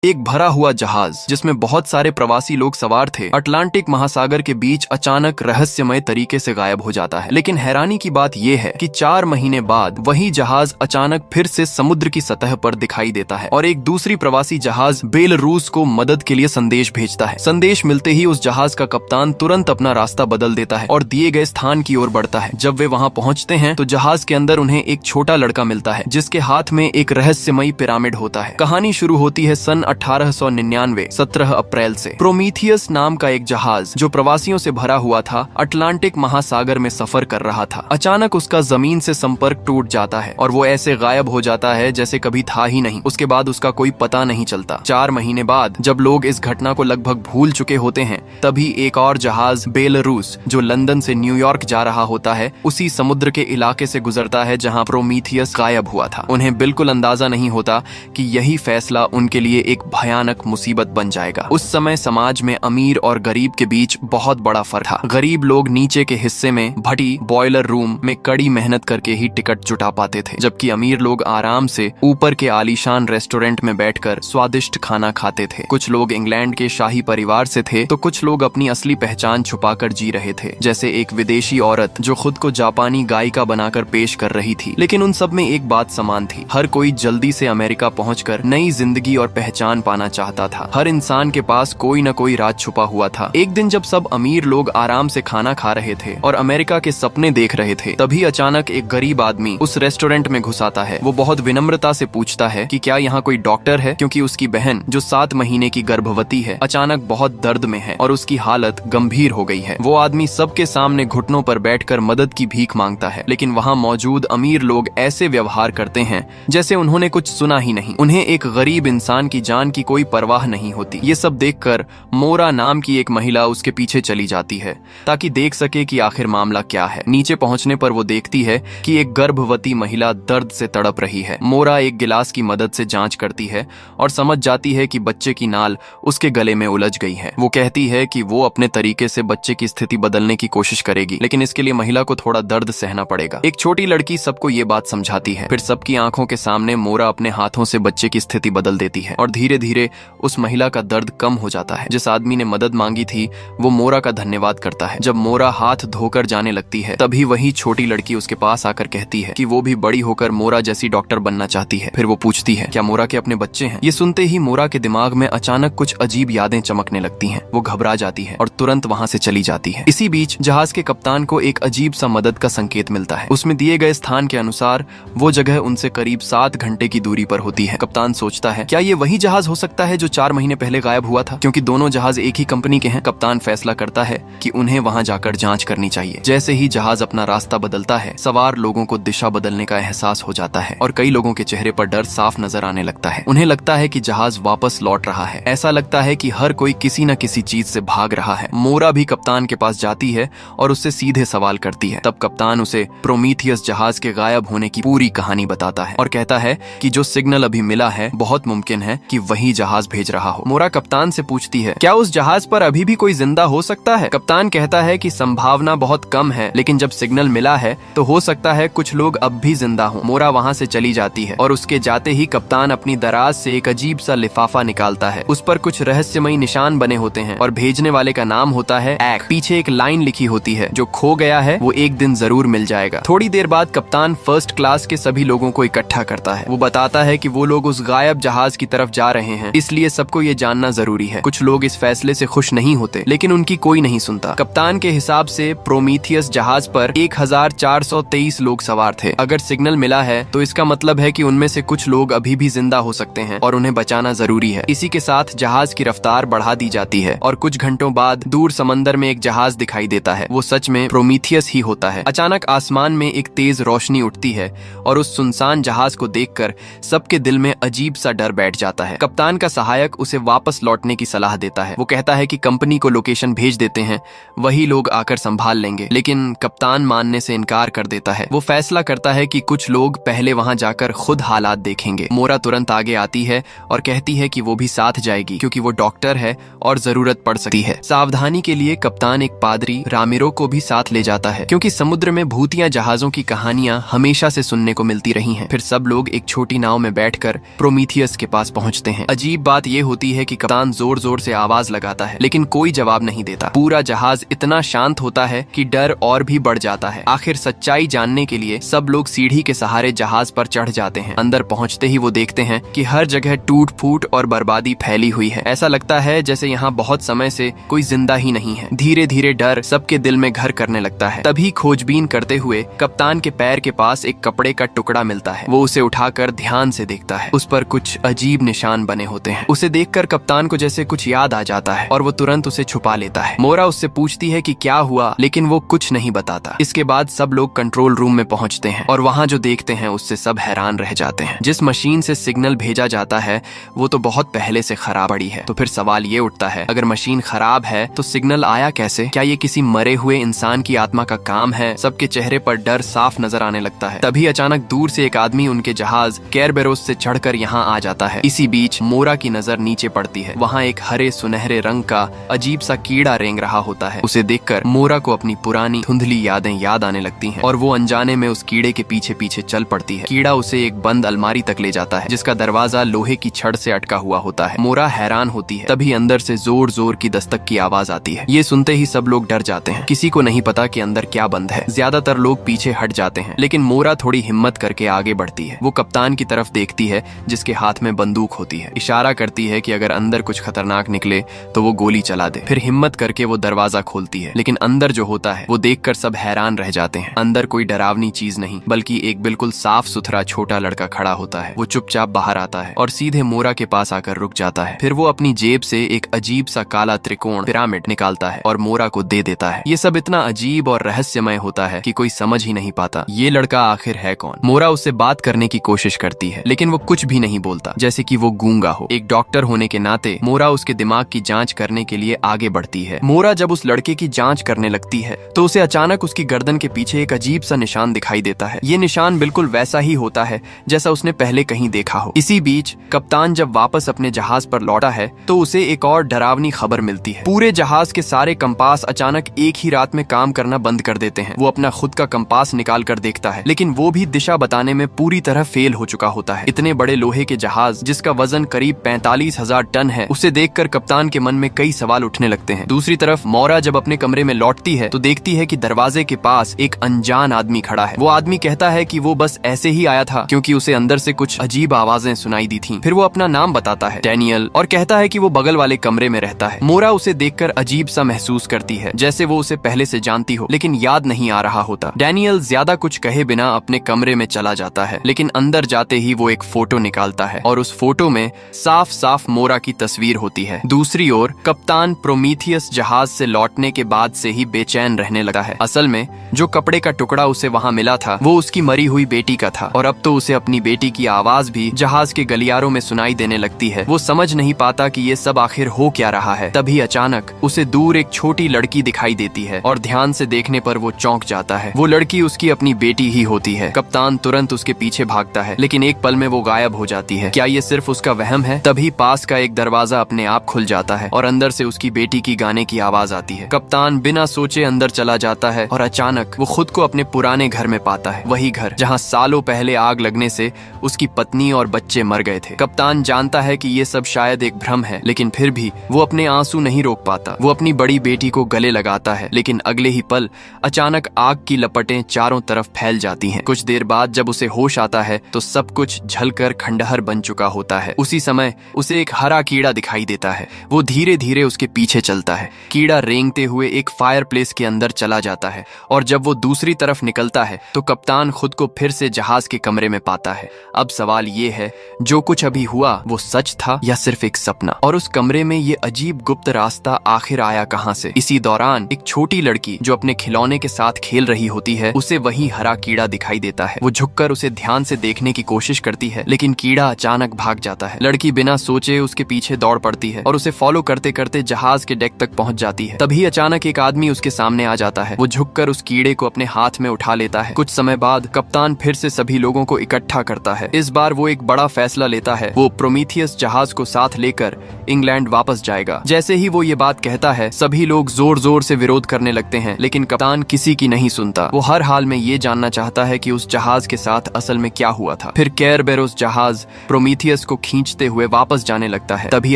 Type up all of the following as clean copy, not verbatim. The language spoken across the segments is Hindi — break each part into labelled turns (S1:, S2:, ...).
S1: एक भरा हुआ जहाज जिसमें बहुत सारे प्रवासी लोग सवार थे अटलांटिक महासागर के बीच अचानक रहस्यमय तरीके से गायब हो जाता है। लेकिन हैरानी की बात यह है कि 4 महीने बाद वही जहाज अचानक फिर से समुद्र की सतह पर दिखाई देता है और एक दूसरी प्रवासी जहाज बेलारूस को मदद के लिए संदेश भेजता है। संदेश मिलते ही उस जहाज का कप्तान तुरंत अपना रास्ता बदल देता है और दिए गए स्थान की ओर बढ़ता है। जब वे वहां पहुंचते हैं तो जहाज के अंदर उन्हें एक छोटा लड़का मिलता है जिसके हाथ में एक रहस्यमयी पिरामिड होता है। कहानी शुरू होती है सन 1899 17 अप्रैल से। प्रोमीथियस नाम का एक जहाज जो प्रवासियों से भरा हुआ था अटलांटिक महासागर में सफर कर रहा था। अचानक उसका जमीन से संपर्क टूट जाता है और वो ऐसे गायब हो जाता है जैसे कभी था ही नहीं। उसके बाद उसका कोई पता नहीं चलता। 4 महीने बाद जब लोग इस घटना को लगभग भूल चुके होते हैं तभी एक और जहाज बेलारूस जो लंदन से न्यूयॉर्क जा रहा होता है उसी समुद्र के इलाके से गुजरता है जहां प्रोमीथियस गायब हुआ था। उन्हें बिल्कुल अंदाजा नहीं होता कि यही फैसला उनके लिए एक भयानक मुसीबत बन जाएगा। उस समय समाज में अमीर और गरीब के बीच बहुत बड़ा फर्क था। गरीब लोग नीचे के हिस्से में भट्टी बॉयलर रूम में कड़ी मेहनत करके ही टिकट जुटा पाते थे, जबकि अमीर लोग आराम से ऊपर के आलीशान रेस्टोरेंट में बैठकर स्वादिष्ट खाना खाते थे। कुछ लोग इंग्लैंड के शाही परिवार से थे तो कुछ लोग अपनी असली पहचान छुपाकर जी रहे थे, जैसे एक विदेशी औरत जो खुद को जापानी गायिका बनाकर पेश कर रही थी। लेकिन उन सब में एक बात समान थी, हर कोई जल्दी से अमेरिका पहुंचकर नई जिंदगी और पहचान पाना चाहता था। हर इंसान के पास कोई न कोई राज छुपा हुआ था। एक दिन जब सब अमीर लोग आराम से खाना खा रहे थे और अमेरिका के सपने देख रहे थे तभी अचानक एक गरीब आदमी उस रेस्टोरेंट में घुस आता है। वो बहुत विनम्रता से पूछता है कि क्या यहाँ कोई डॉक्टर है, क्योंकि उसकी बहन जो 7 महीने की गर्भवती है अचानक बहुत दर्द में है और उसकी हालत गंभीर हो गई है। वो आदमी सबके सामने घुटनों पर बैठकर मदद की भीख मांगता है, लेकिन वहाँ मौजूद अमीर लोग ऐसे व्यवहार करते हैं जैसे उन्होंने कुछ सुना ही नहीं। उन्हें एक गरीब इंसान की जान की कोई परवाह नहीं होती। ये सब देखकर मोरा नाम की एक महिला उसके पीछे चली जाती है ताकि देख सके कि आखिर मामला क्या है। नीचे पहुंचने पर वो देखती है कि एक गर्भवती महिला दर्द से तड़प रही है। मोरा एक गिलास की मदद से जांच करती है और समझ जाती है कि बच्चे की नाल उसके गले में उलझ गई है। वो कहती है कि वो अपने तरीके से बच्चे की स्थिति बदलने की कोशिश करेगी, लेकिन इसके लिए महिला को थोड़ा दर्द सहना पड़ेगा। एक छोटी लड़की सबको ये बात समझाती है। फिर सबकी आंखों के सामने मोरा अपने हाथों से बच्चे की स्थिति बदल देती है और धीरे धीरे उस महिला का दर्द कम हो जाता है। जिस आदमी ने मदद मांगी थी वो मोरा का धन्यवाद करता है। जब मोरा हाथ धोकर जाने लगती है तभी वही छोटी लड़की उसके पास आकर कहती है कि वो भी बड़ी होकर मोरा जैसी डॉक्टर बनना चाहती है। फिर वो पूछती है क्या मोरा के अपने बच्चे हैं। ये सुनते ही मोरा के दिमाग में अचानक कुछ अजीब यादें चमकने लगती हैं। वो घबरा जाती है और तुरंत वहाँ से चली जाती है। इसी बीच जहाज के कप्तान को एक अजीब सा मदद का संकेत मिलता है। उसमें दिए गए स्थान के अनुसार वो जगह उनसे करीब 7 घंटे की दूरी पर होती है। कप्तान सोचता है क्या ये वही जहाज हो सकता है जो 4 महीने पहले गायब हुआ था, क्योंकि दोनों जहाज एक ही कंपनी के हैं। कप्तान फैसला करता है कि उन्हें वहां जाकर जांच करनी चाहिए। जैसे ही जहाज अपना रास्ता बदलता है सवार लोगों को दिशा बदलने का एहसास हो जाता है और कई लोगों के चेहरे पर डर साफ नजर आने लगता है। उन्हें लगता है कि जहाज वापस लौट रहा है। ऐसा लगता है कि हर कोई किसी न किसी चीज से भाग रहा है। मोरा भी कप्तान के पास जाती है और उससे सीधे सवाल करती है। तब कप्तान उसे प्रोमीथियस जहाज के गायब होने की पूरी कहानी बताता है और कहता है कि जो सिग्नल अभी मिला है बहुत मुमकिन है कि वही जहाज भेज रहा हो। मोरा कप्तान से पूछती है क्या उस जहाज पर अभी भी कोई जिंदा हो सकता है। कप्तान कहता है कि संभावना बहुत कम है, लेकिन जब सिग्नल मिला है तो हो सकता है कुछ लोग अब भी जिंदा हों। मोरा वहाँ से चली जाती है और उसके जाते ही कप्तान अपनी दराज से एक अजीब सा लिफाफा निकालता है। उस पर कुछ रहस्यमयी निशान बने होते हैं और भेजने वाले का नाम होता है एक्ट। पीछे एक लाइन लिखी होती है जो खो गया है वो एक दिन जरूर मिल जाएगा। थोड़ी देर बाद कप्तान फर्स्ट क्लास के सभी लोगों को इकट्ठा करता है। वो बताता है कि वो लोग उस गायब जहाज की तरफ जा रहे हैं, इसलिए सबको ये जानना जरूरी है। कुछ लोग इस फैसले से खुश नहीं होते, लेकिन उनकी कोई नहीं सुनता। कप्तान के हिसाब से प्रोमीथियस जहाज पर 1423 लोग सवार थे। अगर सिग्नल मिला है तो इसका मतलब है कि उनमें से कुछ लोग अभी भी जिंदा हो सकते हैं और उन्हें बचाना जरूरी है। इसी के साथ जहाज की रफ्तार बढ़ा दी जाती है और कुछ घंटों बाद दूर समंदर में एक जहाज दिखाई देता है। वो सच में प्रोमीथियस ही होता है। अचानक आसमान में एक तेज रोशनी उठती है और उस सुनसान जहाज को देखकर सबके दिल में अजीब सा डर बैठ जाता है। कप्तान का सहायक उसे वापस लौटने की सलाह देता है। वो कहता है कि कंपनी को लोकेशन भेज देते हैं, वही लोग आकर संभाल लेंगे, लेकिन कप्तान मानने से इनकार कर देता है। वो फैसला करता है कि कुछ लोग पहले वहां जाकर खुद हालात देखेंगे। मोरा तुरंत आगे आती है और कहती है कि वो भी साथ जाएगी क्योंकि वो डॉक्टर है और जरूरत पड़ सकती है। सावधानी के लिए कप्तान एक पादरी रामिरो को भी साथ ले जाता है क्योंकि समुद्र में भूतिया जहाजों की कहानियां हमेशा से सुनने को मिलती रही हैं। फिर सब लोग एक छोटी नाव में बैठकर प्रोमीथियस के पास पहुंचते जाते हैं। अजीब बात ये होती है कि कप्तान जोर जोर से आवाज लगाता है लेकिन कोई जवाब नहीं देता। पूरा जहाज इतना शांत होता है कि डर और भी बढ़ जाता है। आखिर सच्चाई जानने के लिए सब लोग सीढ़ी के सहारे जहाज पर चढ़ जाते हैं। अंदर पहुंचते ही वो देखते हैं कि हर जगह टूट फूट और बर्बादी फैली हुई है। ऐसा लगता है जैसे यहाँ बहुत समय से कोई जिंदा ही नहीं है। धीरे धीरे डर सबके दिल में घर करने लगता है। तभी खोजबीन करते हुए कप्तान के पैर के पास एक कपड़े का टुकड़ा मिलता है। वो उसे उठाकर ध्यान से देखता है। उस पर कुछ अजीब निशान बने होते हैं। उसे देखकर कप्तान को जैसे कुछ याद आ जाता है और वो तुरंत उसे छुपा लेता है। मोरा उससे पूछती है कि क्या हुआ, लेकिन वो कुछ नहीं बताता। इसके बाद सब लोग कंट्रोल रूम में पहुंचते हैं और वहाँ जो देखते हैं उससे सब हैरान रह जाते हैं। जिस मशीन से सिग्नल भेजा जाता है वो तो बहुत पहले से खराब पड़ी है। तो फिर सवाल ये उठता है, अगर मशीन खराब है तो सिग्नल आया कैसे? क्या ये किसी मरे हुए इंसान की आत्मा का काम है? सबके चेहरे पर डर साफ नजर आने लगता है। तभी अचानक दूर से एक आदमी उनके जहाज केरबेरोस से चढ़कर यहाँ आ जाता है। इसी बीच मोरा की नजर नीचे पड़ती है। वहाँ एक हरे सुनहरे रंग का अजीब सा कीड़ा रेंग रहा होता है। उसे देखकर मोरा को अपनी पुरानी धुंधली यादें याद आने लगती हैं और वो अनजाने में उस कीड़े के पीछे पीछे चल पड़ती है। कीड़ा उसे एक बंद अलमारी तक ले जाता है जिसका दरवाजा लोहे की छड़ से अटका हुआ होता है। मोरा हैरान होती है। तभी अंदर से जोर जोर की दस्तक की आवाज आती है। ये सुनते ही सब लोग डर जाते हैं। किसी को नहीं पता कि अंदर क्या बंद है। ज्यादातर लोग पीछे हट जाते हैं लेकिन मोरा थोड़ी हिम्मत करके आगे बढ़ती है। वो कप्तान की तरफ देखती है जिसके हाथ में बंदूक होती है। इशारा करती है कि अगर अंदर कुछ खतरनाक निकले तो वो गोली चला दे। फिर हिम्मत करके वो दरवाजा खोलती है लेकिन अंदर जो होता है वो देखकर सब हैरान रह जाते हैं। अंदर कोई डरावनी चीज नहीं बल्कि एक बिल्कुल साफ सुथरा छोटा लड़का खड़ा होता है। वो चुपचाप बाहर आता है और सीधे मोरा के पास आकर रुक जाता है। फिर वो अपनी जेब से एक अजीब सा काला त्रिकोण पिरामिड निकालता है और मोरा को दे देता है। ये सब इतना अजीब और रहस्यमय होता है कि कोई समझ ही नहीं पाता ये लड़का आखिर है कौन। मोरा उससे बात करने की कोशिश करती है लेकिन वो कुछ भी नहीं बोलता, जैसे कि वो गूंगा हो। एक डॉक्टर होने के नाते मोरा उसके दिमाग की जांच करने के लिए आगे बढ़ती है। मोरा जब उस लड़के की जांच करने लगती है तो उसे अचानक उसकी गर्दन के पीछे एक अजीब सा निशान दिखाई देता है। ये निशान बिल्कुल वैसा ही होता है जैसा उसने पहले कहीं देखा हो। इसी बीच कप्तान जब वापस अपने जहाज पर लौटा है तो उसे एक और डरावनी खबर मिलती है। पूरे जहाज के सारे कंपास अचानक एक ही रात में काम करना बंद कर देते हैं। वो अपना खुद का कंपास निकाल कर देखता है लेकिन वो भी दिशा बताने में पूरी तरह फेल हो चुका होता है। इतने बड़े लोहे के जहाज जिसका वजन करीब 45,000 टन है, उसे देखकर कप्तान के मन में कई सवाल उठने लगते हैं। दूसरी तरफ मोरा जब अपने कमरे में लौटती है तो देखती है कि दरवाजे के पास एक अनजान आदमी खड़ा है। वो आदमी कहता है कि वो बस ऐसे ही आया था क्योंकि उसे अंदर से कुछ अजीब आवाजें सुनाई दी थीं। फिर वो अपना नाम बताता है, डैनियल, और कहता है कि वो बगल वाले कमरे में रहता है। मोरा उसे देखकर अजीब सा महसूस करती है जैसे वो उसे पहले से जानती हो लेकिन याद नहीं आ रहा होता। डैनियल ज्यादा कुछ कहे बिना अपने कमरे में चला जाता है लेकिन अंदर जाते ही वो एक फोटो निकालता है और उस फोटो में साफ साफ मोरा की तस्वीर होती है। दूसरी ओर कप्तान प्रोमीथियस जहाज से लौटने के बाद से ही बेचैन रहने लगा है। असल में जो कपड़े का टुकड़ा उसे वहाँ मिला था वो उसकी मरी हुई बेटी का था और अब तो उसे अपनी बेटी की आवाज भी जहाज के गलियारों में सुनाई देने लगती है। वो समझ नहीं पाता कि ये सब आखिर हो क्या रहा है। तभी अचानक उसे दूर एक छोटी लड़की दिखाई देती है और ध्यान से देखने पर वो चौंक जाता है। वो लड़की उसकी अपनी बेटी ही होती है। कप्तान तुरंत उसके पीछे भागता है लेकिन एक पल में वो गायब हो जाती है। क्या ये सिर्फ उसका वहम है? तभी पास का एक दरवाजा अपने आप खुल जाता है और अंदर से उसकी बेटी की गाने की आवाज आती है। कप्तान बिना सोचे अंदर चला जाता है और अचानक वो खुद को अपने पुराने घर में पाता है। वही घर जहाँ सालों पहले आग लगने से उसकी पत्नी और बच्चे मर गए थे। कप्तान जानता है कि ये सब शायद एक भ्रम है लेकिन फिर भी वो अपने आंसू नहीं रोक पाता। वो अपनी बड़ी बेटी को गले लगाता है लेकिन अगले ही पल अचानक आग की लपटें चारों तरफ फैल जाती हैं। कुछ देर बाद जब उसे होश आता है तो सब कुछ जलकर खंडहर बन चुका होता है। उसी समय उसे एक हरा कीड़ा दिखाई देता है। वो धीरे धीरे उसके पीछे चलता है। कीड़ा रेंगते हुए एक फायर प्लेस के अंदर चला जाता है और जब वो दूसरी तरफ निकलता है तो कप्तान खुद को फिर से जहाज के कमरे में पाता है। अब सवाल ये है, जो कुछ अभी हुआ वो सच था या सिर्फ एक सपना? और उस कमरे में ये अजीब गुप्त रास्ता आखिर आया कहाँ से? इसी दौरान एक छोटी लड़की जो अपने खिलौने के साथ खेल रही होती है उसे वही हरा कीड़ा दिखाई देता है। वो झुककर उसे ध्यान से देखने की कोशिश करती है लेकिन कीड़ा अचानक भाग जाता है। लड़की बिना सोचे उसके पीछे दौड़ पड़ती है और उसे फॉलो करते करते जहाज के डेक तक पहुंच जाती है। तभी अचानक एक आदमी उसके सामने आ जाता है। वो झुककर उस कीड़े को अपने हाथ में उठा लेता है। कुछ समय बाद कप्तान फिर से सभी लोगों को इकट्ठा करता है। इस बार वो एक बड़ा फैसला लेता है। वो प्रोमीथियस जहाज को साथ लेकर इंग्लैंड वापस जाएगा। जैसे ही वो ये बात कहता है सभी लोग जोर जोर से विरोध करने लगते हैं लेकिन कप्तान किसी की नहीं सुनता। वो हर हाल में ये जानना चाहता है कि उस जहाज के साथ असल में क्या हुआ था। फिर केरबेरोस जहाज प्रोमीथियस को खींच खींचते हुए वापस जाने लगता है। तभी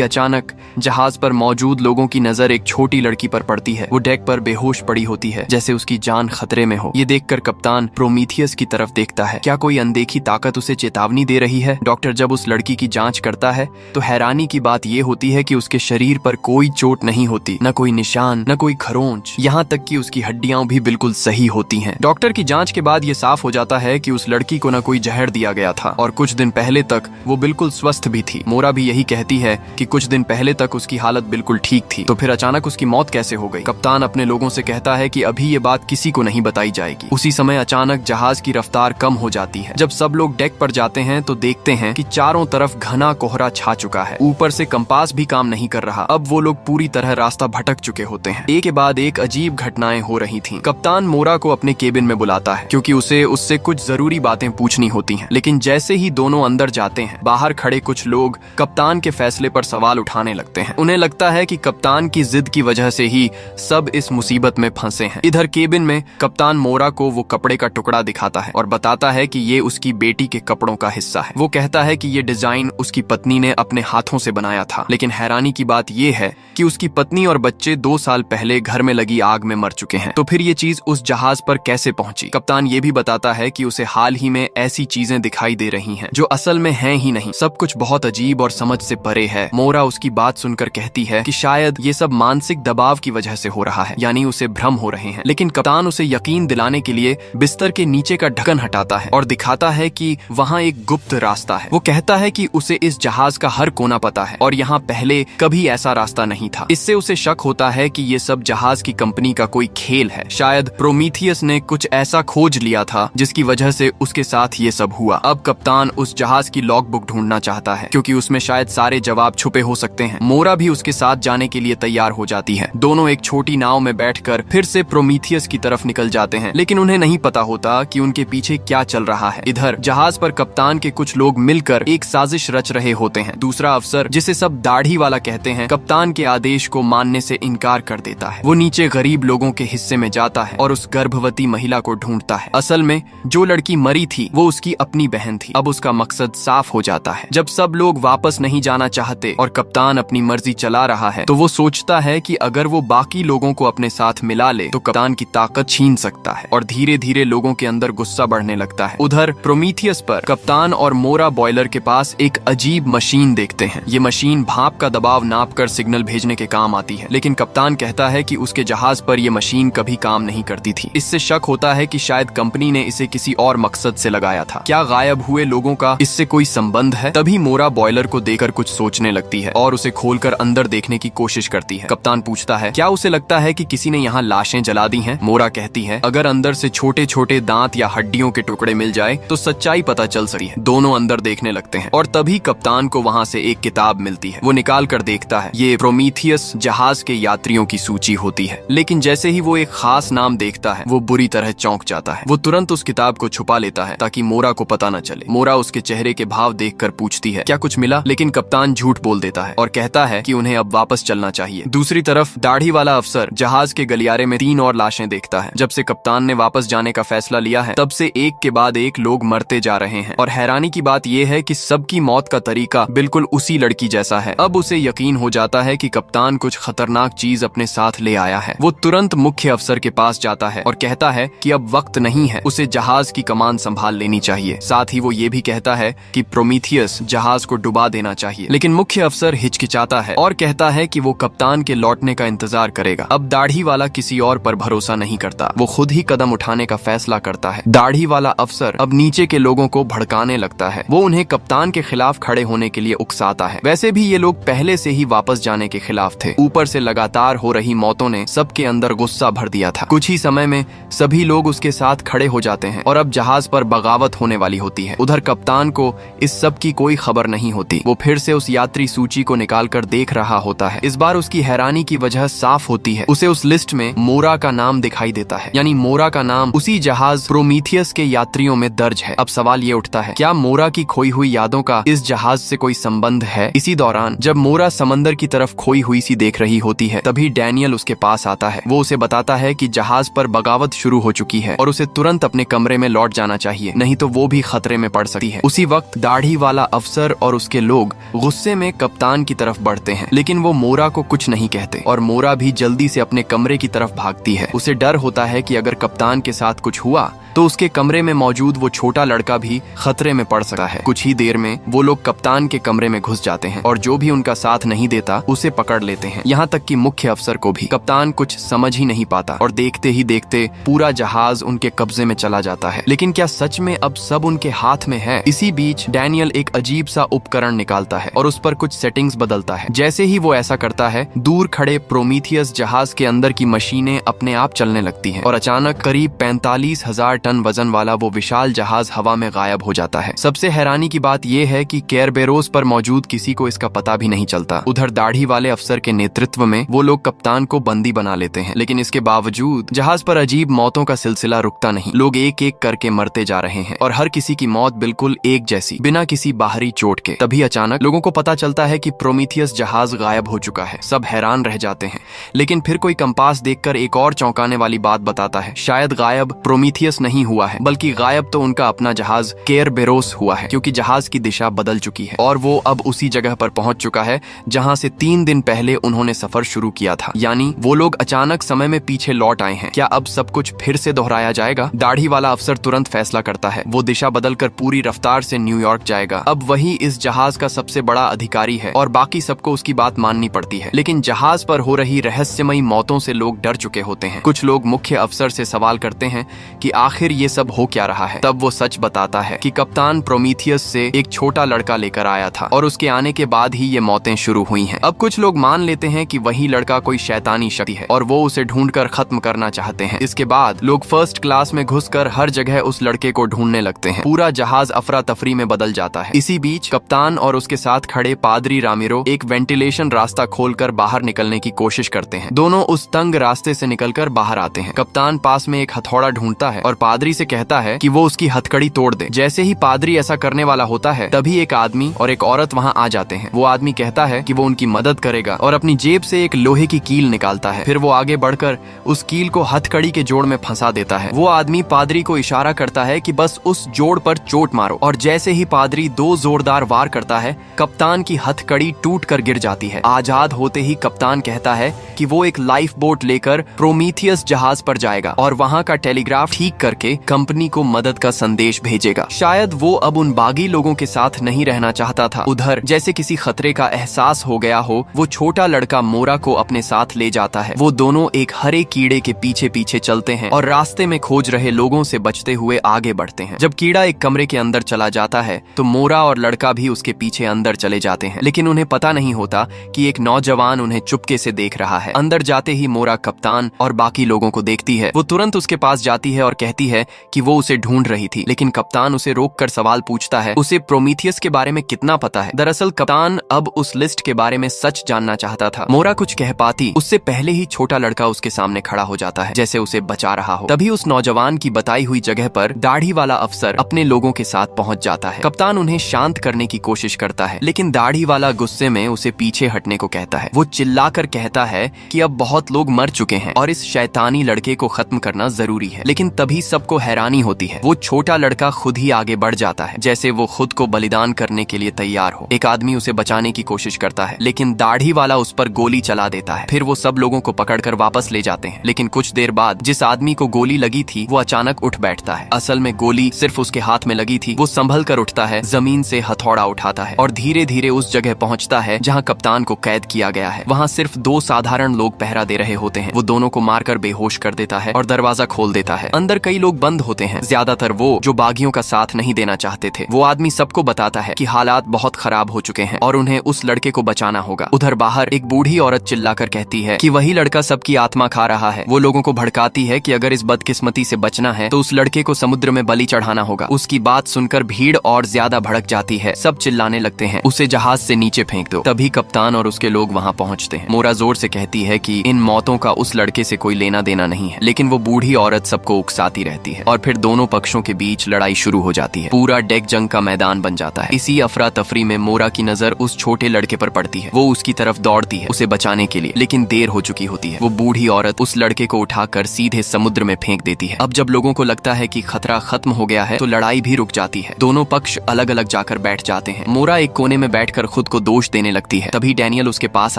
S1: अचानक जहाज पर मौजूद लोगों की नजर एक छोटी लड़की पर पड़ती है। वो डेक पर बेहोश पड़ी होती है, जैसे उसकी जान खतरे में हो। ये देखकर कप्तान प्रोमीथियस की तरफ देखता है। क्या कोई अनदेखी ताकत उसे चेतावनी दे रही है? डॉक्टर जब उस लड़की की जांच करता है तो हैरानी की बात ये होती है कि उसके शरीर पर कोई चोट नहीं होती, न कोई निशान, न कोई खरोंच, यहाँ तक कि उसकी हड्डियां भी बिल्कुल सही होती हैं। डॉक्टर की जांच के बाद ये साफ हो जाता है कि उस लड़की को न कोई जहर दिया गया था और कुछ दिन पहले तक वो बिल्कुल स्वस्थ भी थी। मोरा भी यही कहती है कि कुछ दिन पहले तक उसकी हालत बिल्कुल ठीक थी, तो फिर अचानक उसकी मौत कैसे हो गई? कप्तान अपने लोगों से कहता है कि अभी ये बात किसी को नहीं बताई जाएगी। उसी समय अचानक जहाज की रफ्तार कम हो जाती है। जब सब लोग डेक पर जाते हैं तो देखते हैं कि चारों तरफ घना कोहरा छा चुका है। ऊपर से कंपास भी काम नहीं कर रहा। अब वो लोग पूरी तरह रास्ता भटक चुके होते हैं। एक के बाद एक अजीब घटनाएं हो रही थीं। कप्तान मोरा को अपने केबिन में बुलाता है क्योंकि उसे उससे कुछ जरूरी बातें पूछनी होती हैं। लेकिन जैसे ही दोनों अंदर जाते हैं, बाहर खड़े कुछ लोग कप्तान के फैसले पर सवाल उठाने लगते हैं। उन्हें लगता है कि कप्तान की जिद की वजह से ही सब इस मुसीबत में फंसे हैं। इधर केबिन में कप्तान मोरा को वो कपड़े का टुकड़ा दिखाता है और बताता है कि ये उसकी बेटी के कपड़ों का हिस्सा है। वो कहता है कि ये डिजाइन उसकी पत्नी ने अपने हाथों से बनाया था। लेकिन हैरानी की बात ये है कि उसकी पत्नी और बच्चे 2 साल पहले घर में लगी आग में मर चुके हैं। तो फिर ये चीज उस जहाज पर कैसे पहुंची? कप्तान ये भी बताता है कि उसे हाल ही में ऐसी चीजें दिखाई दे रही हैं जो असल में हैं ही नहीं। सब कुछ बहुत अजीब और समझ से परे है। मोरा उसकी बात सुनकर कहती है कि शायद ये सब मानसिक दबाव की वजह से हो रहा है, यानी उसे भ्रम हो रहे हैं। लेकिन कप्तान उसे यकीन दिलाने के लिए बिस्तर के नीचे का ढक्कन हटाता है और दिखाता है कि वहाँ एक गुप्त रास्ता है। वो कहता है कि उसे इस जहाज का हर कोना पता है और यहाँ पहले कभी ऐसा रास्ता नहीं था। इससे उसे शक होता है कि ये सब जहाज की कंपनी का कोई खेल है। शायद प्रोमीथियस ने कुछ ऐसा खोज लिया था जिसकी वजह से उसके साथ ये सब हुआ। अब कप्तान उस जहाज की लॉग बुक ढूंढना चाहता है क्योंकि उसमें शायद सारे जवाब छुपे हो सकते हैं। मोरा भी उसके साथ जाने के लिए तैयार हो जाती है। दोनों एक छोटी नाव में बैठकर फिर से प्रोमीथियस की तरफ निकल जाते हैं, लेकिन उन्हें नहीं पता होता कि उनके पीछे क्या चल रहा है। इधर जहाज पर कप्तान के कुछ लोग मिलकर एक साजिश रच रहे होते हैं। दूसरा अफसर, जिसे सब दाढ़ी वाला कहते हैं, कप्तान के आदेश को मानने से इनकार कर देता है। वो नीचे गरीब लोगों के हिस्से में जाता है और उस गर्भवती महिला को ढूंढता है। असल में जो लड़की मरी थी वो उसकी अपनी बहन थी। अब उसका मकसद साफ हो जाता है। जब सब लोग वापस नहीं जाना चाहते और कप्तान अपनी मर्जी चला रहा है तो वो सोचता है कि अगर वो बाकी लोगों को अपने साथ मिला ले तो कप्तान की ताकत छीन सकता है और धीरे धीरे लोगों के अंदर गुस्सा बढ़ने लगता है। उधर प्रोमीथियस पर कप्तान और मोरा बॉयलर के पास एक अजीब मशीन देखते हैं। ये मशीन भाप का दबाव नापकर सिग्नल भेजने के काम आती है, लेकिन कप्तान कहता है कि उसके जहाज पर यह मशीन कभी काम नहीं करती थी। इससे शक होता है कि शायद कंपनी ने इसे किसी और मकसद से लगाया था। क्या गायब हुए लोगों का इससे कोई संबंध है? तभी मोरा बॉयलर को देखकर कुछ सोचने लगती है और उसे खोलकर अंदर देखने की कोशिश करती है। कप्तान पूछता है, क्या उसे लगता है कि किसी ने यहाँ लाशें जला दी हैं? मोरा कहती है, अगर अंदर से छोटे छोटे दांत या हड्डियों के टुकड़े मिल जाए तो सच्चाई पता चल सकती है। दोनों अंदर देखने लगते हैं और तभी कप्तान को वहाँ से एक किताब मिलती है। वो निकाल कर देखता है, ये प्रोमीथियस जहाज के यात्रियों की सूची होती है। लेकिन जैसे ही वो एक खास नाम देखता है वो बुरी तरह चौंक जाता है। वो तुरंत उस किताब को छुपा लेता है ताकि मोरा को पता न चले। मोरा उसके चेहरे के भाव देखकर पूछती है, क्या कुछ मिला? लेकिन कप्तान झूठ बोल देता है और कहता है कि उन्हें अब वापस चलना चाहिए। दूसरी तरफ दाढ़ी वाला अफसर जहाज के गलियारे में 3 और लाशें देखता है। जब से कप्तान ने वापस जाने का फैसला लिया है तब से एक के बाद एक लोग मरते जा रहे हैं और हैरानी की बात यह है कि सबकी मौत का तरीका बिल्कुल उसी लड़की जैसा है। अब उसे यकीन हो जाता है कि कप्तान कुछ खतरनाक चीज अपने साथ ले आया है। वो तुरंत मुख्य अफसर के पास जाता है और कहता है कि अब वक्त नहीं है, उसे जहाज की कमान संभाल लेनी चाहिए। साथ ही वो ये भी कहता है कि प्रोमीथियस जहाज को डुबा देना चाहिए। लेकिन मुख्य अफसर हिचकिचाता है और कहता है कि वो कप्तान के लौटने का इंतजार करेगा। अब दाढ़ी वाला किसी और पर भरोसा नहीं करता, वो खुद ही कदम उठाने का फैसला करता है। दाढ़ी वाला अफसर अब नीचे के लोगों को भड़काने लगता है। वो उन्हें कप्तान के खिलाफ खड़े होने के लिए उकसाता है। वैसे भी ये लोग पहले से ही वापस जाने के खिलाफ थे। ऊपर से लगातार हो रही मौतों ने सबके अंदर गुस्सा भर दिया था। कुछ ही समय में सभी लोग उसके साथ खड़े हो जाते हैं और अब जहाज पर बगावत होने वाली होती है। उधर कप्तान को इस सब की कोई खबर नहीं होती। वो फिर से उस यात्री सूची को निकाल कर देख रहा होता है। इस बार उसकी हैरानी की वजह साफ होती है। उसे उस लिस्ट में मोरा का नाम दिखाई देता है, यानी मोरा का नाम उसी जहाज प्रोमीथियस के यात्रियों में दर्ज है। अब सवाल ये उठता है, क्या मोरा की खोई हुई यादों का इस जहाज से कोई संबंध है? इसी दौरान जब मोरा समंदर की तरफ खोई हुई सी देख रही होती है तभी डैनियल उसके पास आता है। वो उसे बताता है कि जहाज पर बगावत शुरू हो चुकी है और उसे तुरंत अपने कमरे में लौट जाना चाहिए, नहीं तो वो भी खतरे में पड़ सकती है। उसी वक्त दाढ़ी वाला अफसर अफसर और उसके लोग गुस्से में कप्तान की तरफ बढ़ते हैं, लेकिन वो मोरा को कुछ नहीं कहते और मोरा भी जल्दी से अपने कमरे की तरफ भागती है। उसे डर होता है कि अगर कप्तान के साथ कुछ हुआ तो उसके कमरे में मौजूद वो छोटा लड़का भी खतरे में पड़ सकता है। कुछ ही देर में वो लोग कप्तान के कमरे में घुस जाते हैं और जो भी उनका साथ नहीं देता उसे पकड़ लेते हैं। यहाँ तक कि मुख्य अफसर को भी। कप्तान कुछ समझ ही नहीं पाता और देखते ही देखते पूरा जहाज उनके कब्जे में चला जाता है। लेकिन क्या सच में अब सब उनके हाथ में है? इसी बीच डैनियल एक अजीब सा उपकरण निकालता है और उस पर कुछ सेटिंग्स बदलता है। जैसे ही वो ऐसा करता है, दूर खड़े प्रोमीथियस जहाज के अंदर की मशीनें अपने आप चलने लगती हैं और अचानक करीब 45,000 टन वजन वाला वो विशाल जहाज हवा में गायब हो जाता है। सबसे हैरानी की बात यह है कि केरबेरोस पर मौजूद किसी को इसका पता भी नहीं चलता। उधर दाढ़ी वाले अफसर के नेतृत्व में वो लोग कप्तान को बंदी बना लेते हैं, लेकिन इसके बावजूद जहाज पर अजीब मौतों का सिलसिला रुकता नहीं। लोग एक एक करके मरते जा रहे हैं और हर किसी की मौत बिल्कुल एक जैसी, बिना किसी बाहरी चोट के। तभी अचानक लोगों को पता चलता है कि प्रोमीथियस जहाज गायब हो चुका है। सब हैरान रह जाते हैं, लेकिन फिर कोई कंपास देखकर एक और चौंकाने वाली बात बताता है। शायद गायब प्रोमीथियस नहीं हुआ है, बल्कि गायब तो उनका अपना जहाज केरबेरोस हुआ है, क्योंकि जहाज की दिशा बदल चुकी है और वो अब उसी जगह पर पहुंच चुका है जहां से 3 दिन पहले उन्होंने सफर शुरू किया था। यानी वो लोग अचानक समय में पीछे लौट आए हैं। क्या अब सब कुछ फिर से दोहराया जाएगा? दाढ़ी वाला अफसर तुरंत फैसला करता है। वो दिशा बदलकर पूरी रफ्तार से न्यूयॉर्क जाएगा। अब वही इस जहाज का सबसे बड़ा अधिकारी है और बाकी सबको उसकी बात माननी पड़ती है। लेकिन जहाज पर हो रही रहस्यमयी मौतों से लोग डर चुके होते हैं। कुछ लोग मुख्य अफसर से सवाल करते हैं कि आखिर ये सब हो क्या रहा है। तब वो सच बताता है कि कप्तान प्रोमीथियस से एक छोटा लड़का लेकर आया था और उसके आने के बाद ही ये मौतें शुरू हुई हैं। अब कुछ लोग मान लेते हैं कि वही लड़का कोई शैतानी शक्ति है और वो उसे ढूंढकर खत्म करना चाहते हैं। इसके बाद लोग फर्स्ट क्लास में घुसकर हर जगह उस लड़के को ढूंढने लगते हैं। पूरा जहाज अफरा तफरी में बदल जाता है। इसी बीच कप्तान और उसके साथ खड़े पादरी रामिरो एक वेंटिलेशन रास्ता खोलकर बाहर निकलने की कोशिश करते हैं। दोनों उस तंग रास्ते से निकलकर बाहर आते हैं। कप्तान पास में एक हथौड़ा ढूंढता है और पादरी से कहता है कि वो उसकी हथकड़ी तोड़ दे। जैसे ही पादरी ऐसा करने वाला होता है, तभी एक आदमी और एक औरत वहां आ जाते हैं। वो आदमी कहता है कि वो उनकी मदद करेगा और अपनी जेब से एक लोहे की कील निकालता है। फिर वो आगे बढ़कर उस कील को हथकड़ी के जोड़ में फंसा देता है। वो आदमी पादरी को इशारा करता है कि बस उस जोड़ पर चोट मारो और जैसे ही पादरी 2 जोरदार वार करता है, कप्तान की हथकड़ी टूट कर गिर जाती है। आजाद होते ही कप्तान कहता है कि वो एक लाइफ बोट लेकर प्रोमीथियस जहाज पर जाएगा और वहां का टेलीग्राफ ठीक करके कंपनी को मदद का संदेश भेजेगा। शायद वो अब उन बागी लोगों के साथ नहीं रहना चाहता था। उधर जैसे किसी खतरे का एहसास हो गया हो, वो छोटा लड़का मोरा को अपने साथ ले जाता है। वो दोनों एक हरे कीड़े के पीछे पीछे चलते हैं और रास्ते में खोज रहे लोगों से बचते हुए आगे बढ़ते हैं। जब कीड़ा एक कमरे के अंदर चला जाता है तो मोरा और लड़का भी उसके पीछे अंदर चले जाते हैं, लेकिन उन्हें पता नहीं होता कि एक नौजवान उन्हें चुपके से देख रहा है। अंदर जाते ही मोरा कप्तान और बाकी लोगों को देखती है। वो तुरंत उसके पास जाती है और कहती है कि वो उसे ढूंढ रही थी, लेकिन कप्तान उसे रोककर सवाल पूछता है, उसे प्रोमीथियस के बारे में कितना पता है। दरअसल कप्तान अब उस लिस्ट के बारे में सच जानना चाहता था। मोरा कुछ कह पाती उससे पहले ही छोटा लड़का उसके सामने खड़ा हो जाता है, जैसे उसे बचा रहा हो। तभी उस नौजवान की बताई हुई जगह पर दाढ़ी वाला अफसर अपने लोगों के साथ पहुंच जाता है। कप्तान उन्हें शांत करने की कोशिश करता है, लेकिन दाढ़ी वाला गुस्से में उसे पीछे हटने को कहता है। वो चिल्लाकर कहता है कि अब बहुत लोग मर चुके हैं और इस शैतानी लड़के को खत्म करना जरूरी है। लेकिन तभी सबको हैरानी होती है। वो छोटा लड़का खुद ही आगे बढ़ जाता है, जैसे वो खुद को बलिदान करने के लिए तैयार हो। एक आदमी उसे बचाने की कोशिश करता है, लेकिन दाढ़ी वाला उस पर गोली चला देता है। फिर वो सब लोगों को पकड़कर वापस ले जाते हैं, लेकिन कुछ देर बाद जिस आदमी को गोली लगी थी वो अचानक उठ बैठता है। असल में गोली सिर्फ उसके हाथ में लगी थी। वो संभल कर उठता है, जमीन से हथौड़ा उठाता है और धीरे धीरे उस जगह पहुंचता है जहां कप्तान को कैद किया गया है। वहां सिर्फ 2 साधारण लोग पहरा दे रहे होते हैं। वो दोनों को मारकर बेहोश कर देता है और दरवाजा खोल देता है। अंदर कई लोग बंद होते हैं, ज्यादातर वो जो बागियों का साथ नहीं देना चाहते थे। वो आदमी सबको बताता है कि हालात बहुत खराब हो चुके हैं और उन्हें उस लड़के को बचाना होगा। उधर बाहर एक बूढ़ी औरत चिल्लाकर कहती है कि वही लड़का सबकी आत्मा खा रहा है। वो लोगों को भड़काती है कि अगर इस बदकिस्मती से बचना है तो उस लड़के को समुद्र में बलि चढ़ाना होगा। उसकी बात सुनकर भीड़ और ज्यादा भड़क जाती है। सब चिल्लाने लगते हैं, उसे जहाज से नीचे फेंक दो। तभी कप्तान और उसके लोग वहां पहुंचते हैं। मोरा जोर से कहती है कि इन मौतों का उस लड़के से कोई लेना देना नहीं है, लेकिन वो बूढ़ी औरत सबको उकसाती रहती है और फिर दोनों पक्षों के बीच लड़ाई शुरू हो जाती है। पूरा डेक जंग का मैदान बन जाता है। इसी अफरा तफरी में मोरा की नजर उस छोटे लड़के पर पड़ती है। वो उसकी तरफ दौड़ती है उसे बचाने के लिए, लेकिन देर हो चुकी होती है। वो बूढ़ी औरत उस लड़के को उठाकर सीधे समुद्र में फेंक देती है। अब जब लोगों को लगता है कि खतरा खत्म हो गया है तो लड़ाई भी रुक जाती है। दोनों पक्ष अलग अलग जाकर बैठ जाते हैं। मोरा एक कोने में बैठकर खुद को दोष देने लगती है। तभी डैनियल उसके पास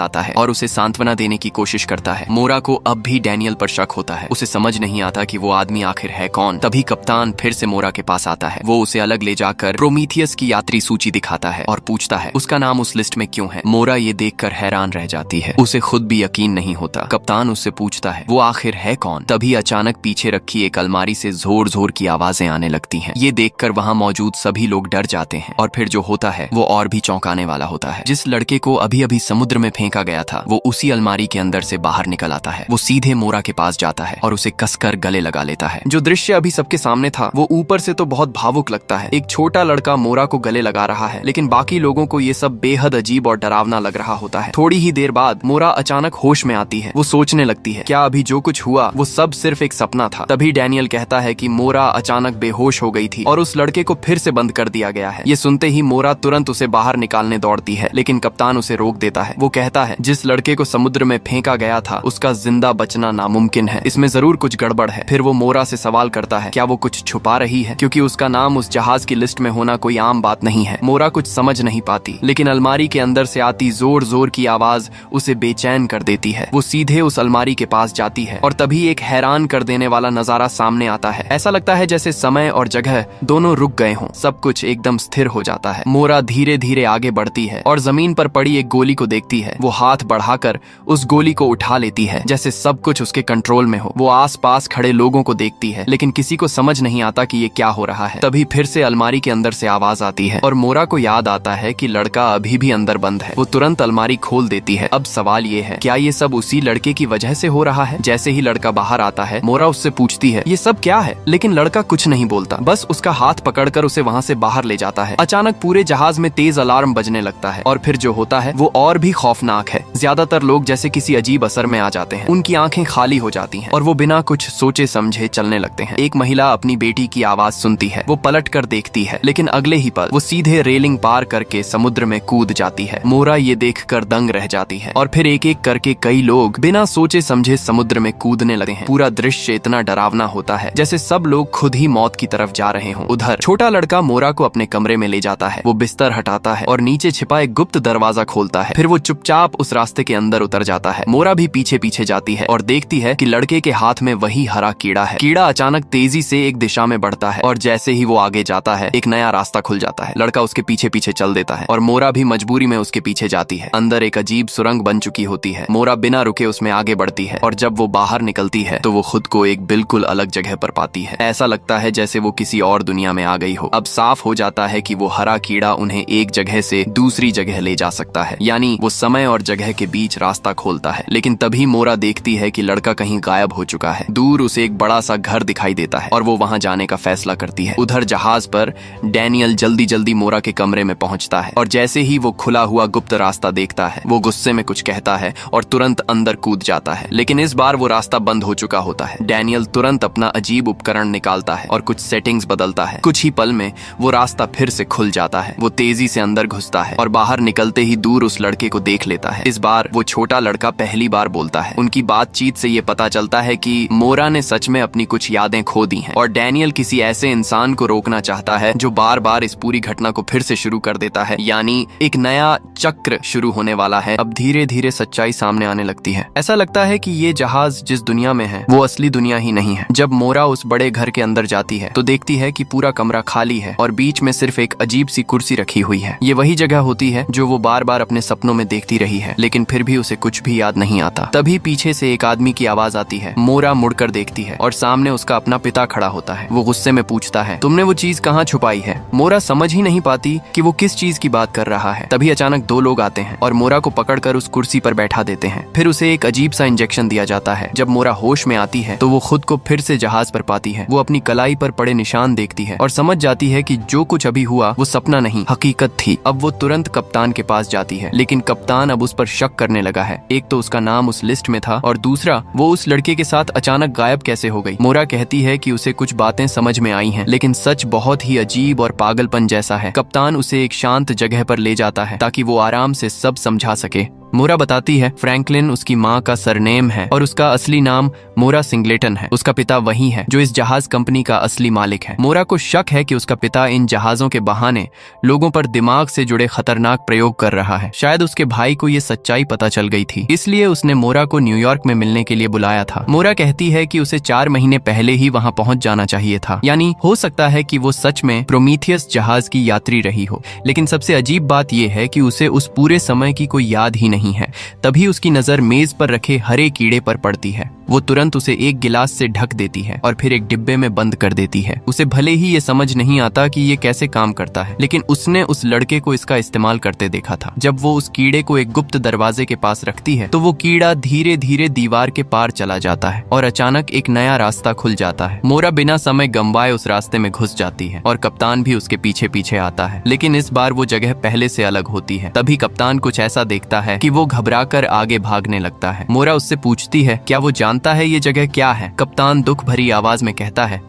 S1: आता है और उसे सांत्वना देने की कोशिश करता है। मोरा को अब भी डैनियल पर शक होता है। उसे समझ नहीं आता कि वो आदमी आखिर है कौन। तभी कप्तान फिर से मोरा के पास आता है। वो उसे अलग ले जाकर प्रोमीथियस की यात्री सूची दिखाता है और पूछता है उसका नाम उस लिस्ट में क्यों है। मोरा ये देखकर हैरान रह जाती है। उसे खुद भी यकीन नहीं होता। कप्तान उससे पूछता है वो आखिर है कौन। तभी अचानक पीछे रखी एक अलमारी से जोर जोर की आवाजें आने लगती हैं। ये देखकर वहाँ मौजूद सभी लोग डर जाते हैं और फिर जो होता है वो और भी चौंकाने वाला होता है। जिस लड़के को अभी अभी समुद्र में फेंका गया था वो उसी अलमारी के अंदर से बाहर निकल आता है। वो सीधे मोरा के पास जाता है और उसे कसकर गले लगा लेता है। जो दृश्य अभी सबके सामने था वो ऊपर से तो बहुत भावुक लगता है। एक छोटा लड़का मोरा को गले लगा रहा है, लेकिन बाकी लोगों को ये सब बेहद अजीब और डरावना लग रहा होता है। थोड़ी ही देर बाद मोरा अचानक होश में आती है। वो सोचने लगती है क्या अभी जो कुछ हुआ वो सब सिर्फ एक सपना था। तभी डैनियल कहता है कि मोरा अचानक बेहोश हो गई थी और उस लड़के को फिर से बंद कर दिया गया है। ये सुनते ही मोरा तुरंत उसे बाहर निकालने दौड़ती है, लेकिन कप्तान उसे रोक देता है। वो कहता है जिस लड़के को समुद्र में फेंका गया था उसका जिंदा बचना नामुमकिन है। इसमें जरूर कुछ गड़बड़ है। फिर वो मोरा से सवाल करता है क्या वो कुछ छुपा रही है, क्योंकि उसका नाम उस जहाज की लिस्ट में होना कोई आम बात नहीं है। मोरा कुछ समझ नहीं पाती, लेकिन अलमारी के अंदर से आती जोर जोर की आवाज उसे बेचैन कर देती है। वो सीधे उस अलमारी के पास जाती है और तभी एक हैरान कर देने वाला नजारा सामने आता है। ऐसा लगता है जैसे समय और जगह दोनों रुक गए हों। सब कुछ एकदम स्थिर हो जाता है। मोरा धीरे धीरे आगे बढ़ती है और जमीन पर पड़ी एक गोली को देखती है। वो हाथ बढ़ाकर उस गोली को उठा लेती है जैसे सब कुछ उसके कंट्रोल में हो। वो आसपास खड़े लोगों को देखती है, लेकिन किसी को समझ नहीं आता कि ये क्या हो रहा है। तभी फिर से अलमारी के अंदर से आवाज आती है और मोरा को याद आता है कि लड़का अभी भी अंदर बंद है। वो तुरंत अलमारी खोल देती है। अब सवाल ये है क्या ये सब उसी लड़के की वजह से हो रहा है। जैसे ही लड़का बाहर आता है मोरा उससे पूछती है ये सब क्या है, लेकिन लड़का कुछ नहीं बोलता, बस उसका हाथ पकड़कर उसे वहाँ से बाहर ले जाता है। अचानक पूरे जहाज में तेज अलार्म बजने लगता है और फिर जो होता है वो और भी खौफनाक है। ज्यादातर लोग जैसे किसी अजीब असर में आ जाते हैं। उनकी आंखें खाली हो जाती हैं और वो बिना कुछ सोचे समझे चलने लगते हैं। एक महिला अपनी बेटी की आवाज सुनती है। वो पलट कर देखती है, लेकिन अगले ही पल वो सीधे रेलिंग पार करके समुद्र में कूद जाती है। मोरा ये देखकर दंग रह जाती है और फिर एक एक करके कई लोग बिना सोचे समझे समुद्र में कूदने लगते हैं। पूरा दृश्य इतना डरावना होता है जैसे सब लोग खुद ही मौत की तरफ जा रहे हों। उधर छोटा लड़का मोरा को अपने कमरे में ले जाता है। वो बिस्तर हटाता है और नीचे छिपा एक गुप्त दरवाजा खोलता है। फिर वो चुपचाप उस रास्ते के अंदर उतर जाता है। मोरा भी पीछे पीछे जाती है और देखती है कि लड़के के हाथ में वही हरा कीड़ा है। कीड़ा अचानक तेजी से एक दिशा में बढ़ता है और जैसे ही वो आगे जाता है एक नया रास्ता खुल जाता है। लड़का उसके पीछे पीछे चल देता है और मोरा भी मजबूरी में उसके पीछे जाती है। अंदर एक अजीब सुरंग बन चुकी होती है। मोरा बिना रुके उसमें आगे बढ़ती है और जब वो बाहर निकलती है तो वो खुद को एक बिल्कुल अलग जगह पर पाती है। ऐसा लगता है जैसे वो किसी और दुनिया में आ गई हो। अब साफ हो जाता है कि वो हरा कीड़ा उन्हें एक जगह से दूसरी जगह ले जा सकता है, यानी वो समय और जगह के बीच रास्ता खोलता है। लेकिन तभी मोरा देखती है कि लड़का कहीं गायब हो चुका है। दूर उसे एक बड़ा सा घर दिखाई देता है और वो वहां जाने का फैसला करती है। उधर जहाज पर डैनियल जल्दी जल्दी मोरा के कमरे में पहुंचता है और जैसे ही वो खुला हुआ गुप्त रास्ता देखता है वो गुस्से में कुछ कहता है और तुरंत अंदर कूद जाता है। लेकिन इस बार वो रास्ता बंद हो चुका होता है। डैनियल तुरंत अपना अजीब उपकरण निकालता है और कुछ सेटिंग्स बदलता है। कुछ ही पल में वो रास्ता फिर से खुल जाता है। वो तेजी से अंदर घुसता है और बाहर निकलते ही दूर उस लड़के को देख लेता है। इस बार वो छोटा लड़का पहली बार बोलता है। उनकी बातचीत से ये पता चलता है कि मोरा ने सच में अपनी कुछ यादें खो दी हैं और डैनियल किसी ऐसे इंसान को रोकना चाहता है जो बार बार इस पूरी घटना को फिर से शुरू कर देता है, यानी एक नया चक्र शुरू होने वाला है। अब धीरे धीरे सच्चाई सामने आने लगती है। ऐसा लगता है कि ये जहाज जिस दुनिया में है वो असली दुनिया ही नहीं है। जब मोरा उस बड़े घर के अंदर जाती है तो देखती है कि पूरा कमरा खाली है और बीच में सिर्फ एक अजीब सी कुर्सी रखी हुई है। ये वही जगह होती है जो वो बार बार अपने सपनों में देखती रही है, लेकिन फिर भी उसे कुछ भी याद नहीं आता। तभी पीछे से एक आदमी की आवाज आती है। मोरा मुड़कर देखती है और सामने उसका अपना पिता खड़ा होता है। वो गुस्से में पूछता है तुमने वो चीज कहाँ छुपाई है। मोरा समझ ही नहीं पाती कि वो किस चीज की बात कर रहा है। तभी अचानक दो लोग आते हैं और मोरा को पकड़कर उस कुर्सी पर बैठा देते हैं। फिर उसे एक अजीब सा इंजेक्शन दिया जाता है। जब मोरा होश में आती है तो वो खुद को फिर से जहाज पर पाती है। वो अपनी कलाई पर पड़े निशान देखती है और समझ जाती है कि जो कुछ अभी हुआ वो सपना नहीं हकीकत थी। अब वो तुरंत कप्तान के पास जाती है, लेकिन कप्तान अब उस पर शक करने लगा है। एक तो उसका नाम उस लिस्ट में था और दूसरा वो उस लड़के के साथ अचानक गायब कैसे हो गई। मोरा कहती है कि उसे कुछ बातें समझ में आई हैं, लेकिन सच बहुत ही अजीब और पागलपन जैसा है। कप्तान उसे एक शांत जगह पर ले जाता है ताकि वो आराम से सब समझा सके। मोरा बताती है फ्रैंकलिन उसकी माँ का सरनेम है और उसका असली नाम मोरा सिंगलेटन है। उसका पिता वही है जो इस जहाज कंपनी का असली मालिक है। मोरा को शक है कि उसका पिता इन जहाजों के बहाने लोगों पर दिमाग से जुड़े खतरनाक प्रयोग कर रहा है। शायद उसके भाई को ये सच्चाई पता चल गई थी, इसलिए उसने मोरा को न्यूयॉर्क में मिलने के लिए बुलाया था। मोरा कहती है कि उसे 4 महीने पहले ही वहां पहुंच जाना चाहिए था, यानी हो सकता है कि वो सच में प्रोमीथियस जहाज की यात्री रही हो। लेकिन सबसे अजीब बात यह है कि उसे उस पूरे समय की कोई याद ही नहीं है। तभी उसकी नजर मेज पर रखे हरे कीड़े पर पड़ती है। वो तुरंत उसे एक गिलास से ढक देती है और फिर एक डिब्बे में बंद कर देती है। उसे भले ही ये समझ नहीं आता कि ये कैसे काम करता है, लेकिन उसने उस लड़के को इसका इस्तेमाल करते देखा था। जब वो उस कीड़े को एक गुप्त दरवाजे के पास रखती है तो वो कीड़ा धीरे धीरे दीवार के पार चला जाता है और अचानक एक नया रास्ता खुल जाता है। मोरा बिना समय गंवाए उस रास्ते में घुस जाती है और कप्तान भी उसके पीछे पीछे आता है, लेकिन इस बार वो जगह पहले से अलग होती है। तभी कप्तान कुछ ऐसा देखता है कि वो घबराकर आगे भागने लगता है। मोरा उससे पूछती है क्या वो जानता है ये जगह क्या है। कप्तान दुख भरी आवाज में कहता है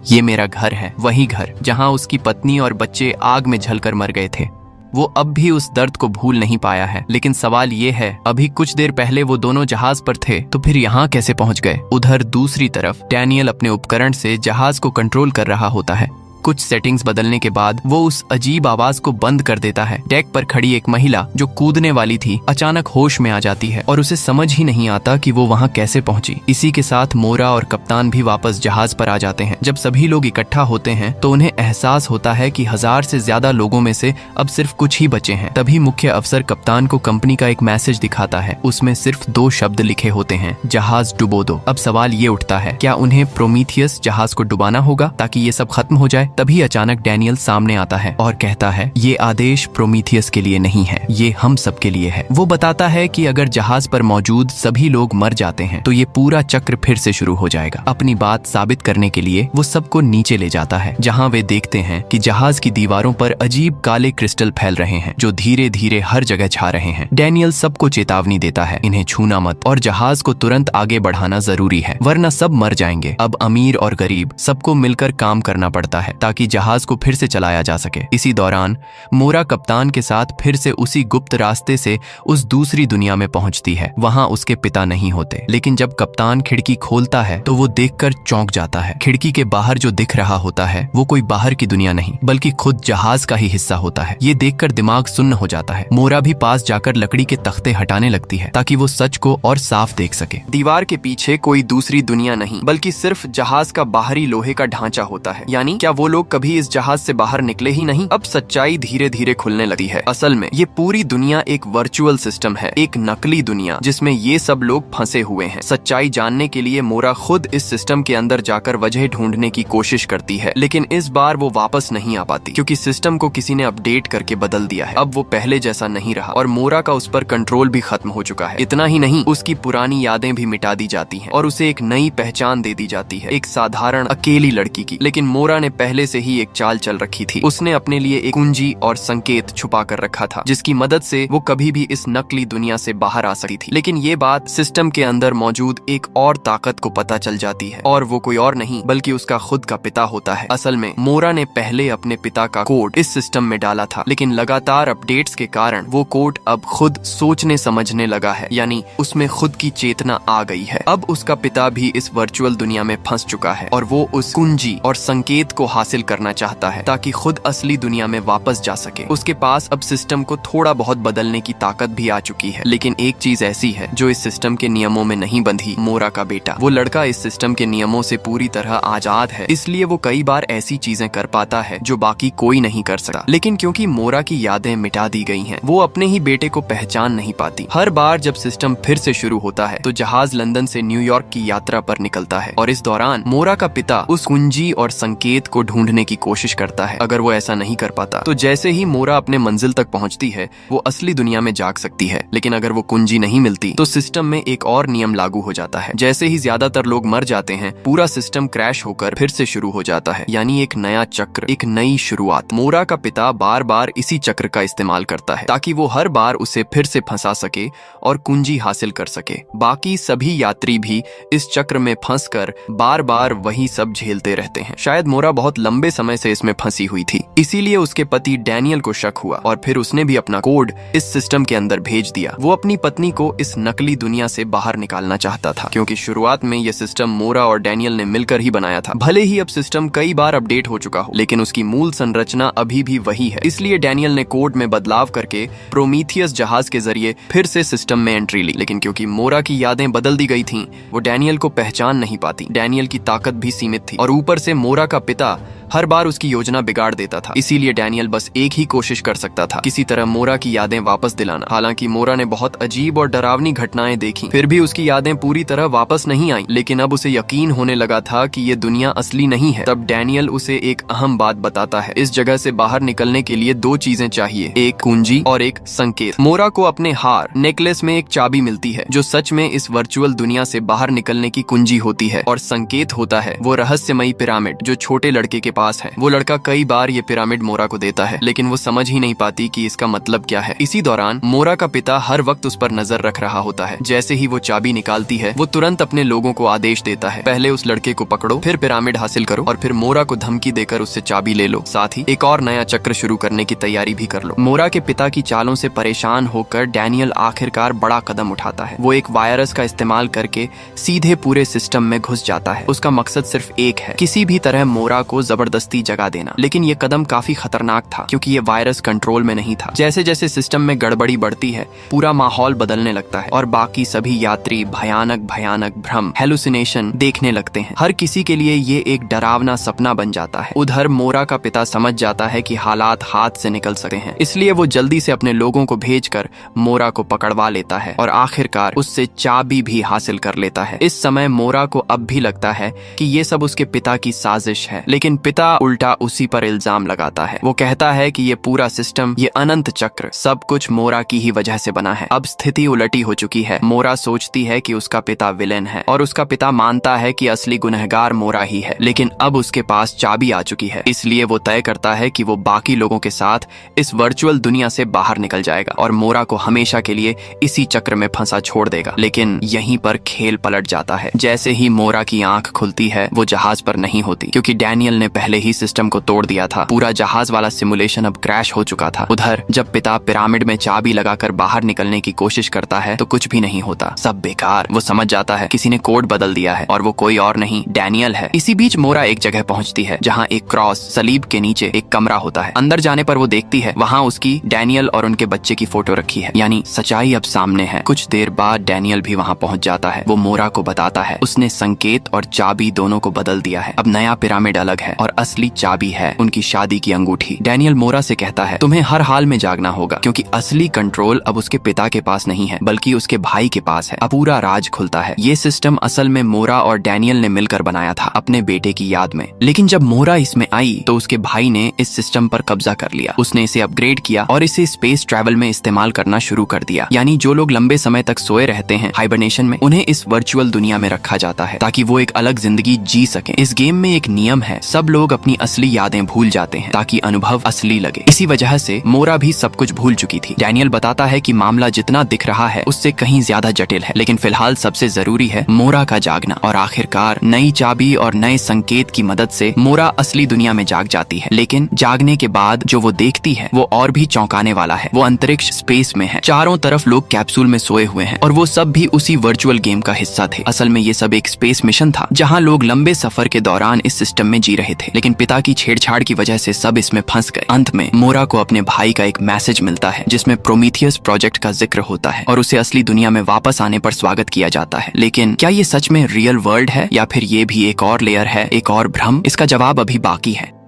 S1: ये मेरा घर है, वही घर जहां उसकी पत्नी और बच्चे आग में जलकर मर गए थे। वो अब भी उस दर्द को भूल नहीं पाया है। लेकिन सवाल ये है, अभी कुछ देर पहले वो दोनों जहाज पर थे, तो फिर यहाँ कैसे पहुंच गए। उधर दूसरी तरफ डैनियल अपने उपकरण से जहाज को कंट्रोल कर रहा होता है। कुछ सेटिंग्स बदलने के बाद वो उस अजीब आवाज को बंद कर देता है। डेक पर खड़ी एक महिला जो कूदने वाली थी अचानक होश में आ जाती है और उसे समझ ही नहीं आता कि वो वहां कैसे पहुंची। इसी के साथ मोरा और कप्तान भी वापस जहाज पर आ जाते हैं। जब सभी लोग इकट्ठा होते हैं तो उन्हें एहसास होता है कि 1000 से ज्यादा लोगों में से अब सिर्फ कुछ ही बचे हैं। तभी मुख्य अफसर कप्तान को कंपनी का एक मैसेज दिखाता है। उसमें सिर्फ 2 शब्द लिखे होते हैं, जहाज डुबो दो। अब सवाल ये उठता है, क्या उन्हें प्रोमीथियस जहाज को डुबाना होगा ताकि ये सब खत्म हो जाए। तभी अचानक डैनियल सामने आता है और कहता है ये आदेश प्रोमीथियस के लिए नहीं है, ये हम सब के लिए है। वो बताता है कि अगर जहाज पर मौजूद सभी लोग मर जाते हैं तो ये पूरा चक्र फिर से शुरू हो जाएगा। अपनी बात साबित करने के लिए वो सबको नीचे ले जाता है, जहां वे देखते हैं कि जहाज की दीवारों पर अजीब काले क्रिस्टल फैल रहे हैं जो धीरे धीरे हर जगह छा रहे हैं। डैनियल सबको चेतावनी देता है, इन्हें छूना मत और जहाज को तुरंत आगे बढ़ाना जरूरी है, वरना सब मर जाएंगे। अब अमीर और गरीब सबको मिलकर काम करना पड़ता है ताकि जहाज को फिर से चलाया जा सके। इसी दौरान मोरा कप्तान के साथ फिर से उसी गुप्त रास्ते से उस दूसरी दुनिया में पहुंचती है। वहां उसके पिता नहीं होते, लेकिन जब कप्तान खिड़की खोलता है तो वो देखकर चौंक जाता है। खिड़की के बाहर जो दिख रहा होता है वो कोई बाहर की दुनिया नहीं बल्कि खुद जहाज का ही हिस्सा होता है। ये देखकर दिमाग सुन्न हो जाता है। मोरा भी पास जाकर लकड़ी के तख्ते हटाने लगती है ताकि वो सच को और साफ देख सके। दीवार के पीछे कोई दूसरी दुनिया नहीं बल्कि सिर्फ जहाज का बाहरी लोहे का ढांचा होता है। यानी क्या वो लोग कभी इस जहाज से बाहर निकले ही नहीं। अब सच्चाई धीरे धीरे खुलने लगती है। असल में ये पूरी दुनिया एक वर्चुअल सिस्टम है, एक नकली दुनिया जिसमें ये सब लोग फंसे हुए हैं। सच्चाई जानने के लिए मोरा खुद इस सिस्टम के अंदर जाकर वजह ढूंढने की कोशिश करती है, लेकिन इस बार वो वापस नहीं आ पाती क्योंकि सिस्टम को किसी ने अपडेट करके बदल दिया है। अब वो पहले जैसा नहीं रहा और मोरा का उस पर कंट्रोल भी खत्म हो चुका है। इतना ही नहीं, उसकी पुरानी यादें भी मिटा दी जाती हैं और उसे एक नई पहचान दे दी जाती है, एक साधारण अकेली लड़की की। लेकिन मोरा ने पहले से ही एक चाल चल रखी थी। उसने अपने लिए एक कुंजी और संकेत छुपा कर रखा था जिसकी मदद से वो कभी भी इस नकली दुनिया से बाहर आ सकती थी। लेकिन ये बात सिस्टम के अंदर मौजूद एक और ताकत को पता चल जाती है और वो कोई और नहीं बल्कि उसका खुद का पिता होता है। असल में मोरा ने पहले अपने पिता का कोड इस सिस्टम में डाला था, लेकिन लगातार अपडेट्स के कारण वो कोड अब खुद सोचने समझने लगा है, यानी उसमें खुद की चेतना आ गई है। अब उसका पिता भी इस वर्चुअल दुनिया में फंस चुका है और वो उस कुंजी और संकेत को हासिल करना चाहता है ताकि खुद असली दुनिया में वापस जा सके। उसके पास अब सिस्टम को थोड़ा बहुत बदलने की ताकत भी आ चुकी है, लेकिन एक चीज ऐसी है जो इस सिस्टम के नियमों में नहीं बंधी। मोरा का बेटा, वो लड़का इस सिस्टम के नियमों से पूरी तरह आजाद है, इसलिए वो कई बार ऐसी चीजें कर पाता है जो बाकी कोई नहीं कर सकता। लेकिन क्योंकि मोरा की यादें मिटा दी गई हैं, वो अपने ही बेटे को पहचान नहीं पाती। हर बार जब सिस्टम फिर से शुरू होता है तो जहाज लंदन से न्यूयॉर्क की यात्रा पर निकलता है और इस दौरान मोरा का पिता उस कुंजी और संकेत को ढूंढने की कोशिश करता है। अगर वो ऐसा नहीं कर पाता तो जैसे ही मोरा अपने मंजिल तक पहुंचती है वो असली दुनिया में जाग सकती है। लेकिन अगर वो कुंजी नहीं मिलती तो सिस्टम में एक और नियम लागू हो जाता है। जैसे ही ज्यादातर लोग मर जाते हैं, पूरा सिस्टम क्रैश होकर फिर से शुरू हो जाता है, यानी एक नया चक्र, एक नई शुरुआत। मोरा का पिता बार बार इसी चक्र का इस्तेमाल करता है ताकि वो हर बार उसे फिर से फंसा सके और कुंजी हासिल कर सके। बाकी सभी यात्री भी इस चक्र में फंसकर बार बार वही सब झेलते रहते हैं। शायद मोरा बहुत लंबे समय से इसमें फंसी हुई थी। इसीलिए उसके पति डैनियल को शक हुआ और फिर उसने भी अपना कोड इस सिस्टम के अंदर भेज दिया। वो अपनी पत्नी को इस नकली दुनिया से बाहर निकालना चाहता था, क्योंकि शुरुआत में यह सिस्टम मोरा और डैनियल ने मिलकर ही बनाया था। भले ही अब सिस्टम कई बार अपडेट हो चुका हो, लेकिन उसकी मूल संरचना अभी भी वही है। इसलिए डैनियल ने कोड में बदलाव करके प्रोमीथियस जहाज के जरिए फिर से सिस्टम में एंट्री ली। लेकिन क्योंकि मोरा की यादें बदल दी गई थीं, वो डैनियल को पहचान नहीं पाती। डैनियल की ताकत भी सीमित थी और ऊपर से मोरा का पिता हर बार उसकी योजना बिगाड़ देता था। इसीलिए डैनियल बस एक ही कोशिश कर सकता था, किसी तरह मोरा की यादें वापस दिलाना। हालांकि मोरा ने बहुत अजीब और डरावनी घटनाएं देखी, फिर भी उसकी यादें पूरी तरह वापस नहीं आई। लेकिन अब उसे यकीन होने लगा था कि ये दुनिया असली नहीं है। तब डैनियल उसे एक अहम बात बताता है। इस जगह से बाहर निकलने के लिए दो चीजें चाहिए, एक कुंजी और एक संकेत। मोरा को अपने हार नेकलेस में एक चाबी मिलती है, जो सच में इस वर्चुअल दुनिया से बाहर निकलने की कुंजी होती है, और संकेत होता है वो रहस्यमयी पिरामिड जो छोटे लड़के के पास है। वो लड़का कई बार ये पिरामिड मोरा को देता है, लेकिन वो समझ ही नहीं पाती कि इसका मतलब क्या है। इसी दौरान मोरा का पिता हर वक्त उस पर नजर रख रहा होता है। जैसे ही वो चाबी निकालती है, वो तुरंत अपने लोगों को आदेश देता है, पहले उस लड़के को पकड़ो, फिर पिरामिड हासिल करो और फिर मोरा को धमकी देकर उससे चाबी ले लो। साथ ही एक और नया चक्र शुरू करने की तैयारी भी कर लो। मोरा के पिता की चालों से परेशान होकर डैनियल आखिरकार बड़ा कदम उठाता है। वो एक वायरस का इस्तेमाल करके सीधे पूरे सिस्टम में घुस जाता है। उसका मकसद सिर्फ एक है, किसी भी तरह मोरा को जबरदस्ती जगा देना। लेकिन ये कदम काफी खतरनाक था, क्योंकि ये वायरस कंट्रोल में नहीं था। जैसे जैसे सिस्टम में गड़बड़ी बढ़ती है, पूरा माहौल बदलने लगता है और बाकी सभी यात्री भयानक भयानक भ्रम, हेलुसिनेशन देखने लगते हैं। हर किसी के लिए ये एक डरावना सपना बन जाता है। उधर मोरा का पिता समझ जाता है कि हालात हाथ से निकल सकते हैं, इसलिए वो जल्दी से अपने लोगों को भेजकर मोरा को पकड़वा लेता है और आखिरकार उससे चाबी भी हासिल कर लेता है। इस समय मोरा को अब भी लगता है कि ये सब उसके पिता की साजिश है, लेकिन पिता उल्टा उसी पर इल्जाम लगाता है। वो कहता है कि ये पूरा सिस्टम, ये अनंत चक्र, सब कुछ मोरा की ही वजह से बना है। अब स्थिति उलटी हो चुकी है। मोरा सोचती है कि उसका पिता विलेन है और उसका पिता मानता है कि असली गुनहगार मोरा ही है। लेकिन अब उसके पास चाबी आ चुकी है, इसलिए वो तय करता है कि वो बाकी लोगों के साथ इस वर्चुअल दुनिया से बाहर निकल जाएगा और मोरा को हमेशा के लिए इसी चक्र में फंसा छोड़ देगा। लेकिन यहीं पर खेल पलट जाता है। जैसे ही मोरा की आंख खुलती है, वो जहाज पर नहीं होती, क्योंकि डैनियल ने पहले ही सिस्टम को तोड़ दिया था। पूरा जहाज वाला सिमुलेशन अब क्रैश हो चुका था। उधर जब पिता पिरामिड में चाबी लगाकर बाहर निकलने की कोशिश करता है, तो कुछ भी नहीं होता, सब बेकार। वो समझ जाता है किसी ने कोड बदल दिया है और वो कोई और नहीं, डैनियल है। इसी बीच मोरा एक जगह पहुंचती है जहां एक क्रॉस सलीब के नीचे एक कमरा होता है। अंदर जाने पर वो देखती है वहां उसकी, डैनियल और उनके बच्चे की फोटो रखी है। यानी सच्चाई अब सामने है। कुछ देर बाद डैनियल भी वहां पहुंच जाता है। वो मोरा को बताता है उसने संकेत और चाबी दोनों को बदल दिया है। अब नया पिरामिड अलग है और असली चाबी है उनकी शादी की अंगूठी। डैनियल मोरा से कहता है तुम्हें हर हाल में जागना होगा, क्योंकि असली कंट्रोल अब उसके पिता के पास नहीं है, बल्कि उसके भाई के पास है। अब पूरा राज खुलता है। ये सिस्टम असल में मोरा और डैनियल ने मिलकर बनाया था अपने बेटे की याद में। लेकिन जब मोरा इसमें आई तो उसके भाई ने इस सिस्टम पर कब्जा कर लिया। उसने इसे अपग्रेड किया और इसे स्पेस ट्रैवल में इस्तेमाल करना शुरू कर दिया। यानी जो लोग लंबे समय तक सोए रहते हैं हाइबरनेशन में, उन्हें इस वर्चुअल दुनिया में रखा जाता है ताकि वो एक अलग जिंदगी जी सकें। इस गेम में एक नियम है, सब लोग अपनी असली यादें भूल जाते हैं ताकि अनुभव असली लगे। इसी वजह से मोरा भी सब कुछ भूल चुकी थी। डैनियल बताता है कि मामला जितना दिख रहा है उससे कहीं ज्यादा जटिल है, लेकिन फिलहाल सबसे जरूरी है मोरा का जागना। और आखिरकार नई चाबी और नए संकेत की मदद से मोरा असली दुनिया में जाग जाती है। लेकिन जागने के बाद जो वो देखती है वो और भी चौंकाने वाला है। वो अंतरिक्ष स्पेस में है, चारों तरफ लोग कैप्सूल में सोए हुए हैं और वो सब भी उसी वर्चुअल गेम का हिस्सा थे। असल में ये सब एक स्पेस मिशन था जहाँ लोग लंबे सफर के दौरान इस सिस्टम में जी रहे थे, लेकिन पिता की छेड़छाड़ की वजह से सब इसमें फंस गए। अंत में मोरा को अपने भाई का एक मैसेज मिलता है जिसमें प्रोमीथियस प्रोजेक्ट का जिक्र होता है और उसे असली दुनिया में वापस आने पर स्वागत किया जाता है। लेकिन क्या ये सच में रियल वर्ल्ड है या फिर ये भी एक और लेयर है, एक और भ्रम? इसका जवाब अभी बाकी है।